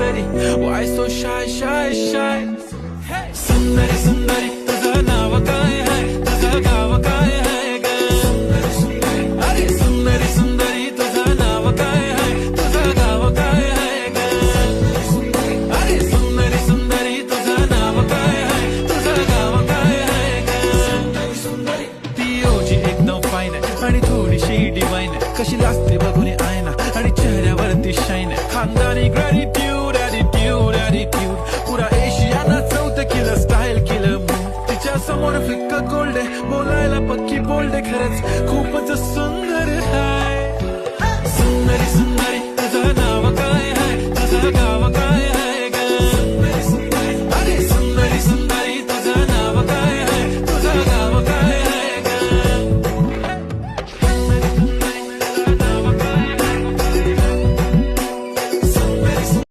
तरी Why so shy, shy, shy? सुंदरी सुंदरी तुझं नाव काय आहे, तुझं गाव काय आहे ग? अरे सुंदरी सुंदरी तुझं नाव काय आहे, तुझं गाव काय आहे ग? अरे सुंदरी सुंदरी तुझं नाव काय आहे, तुझं गाव काय आहे ग? ती ओजी एकदम फाईन आहे आणि थोडीशी डिवाइन आहे, कशी लागते बघून आयना आणि चेहऱ्यावरती शाईन आहे. खानदानी ग्रॅटिट्यूड ॲटिट्यूड ॲटिट्यूड पुरा एशियाना चौथं केलं स्टाईल केलं मूड. तिच्या समोर फिक्क गोल्ड आहे, बोलायला पक्की बोल्ड आहे, खरंच खूपच सुंदर आहे. सुंदरी सुंदरी तुझं नाव काय आहे, तुझं गाव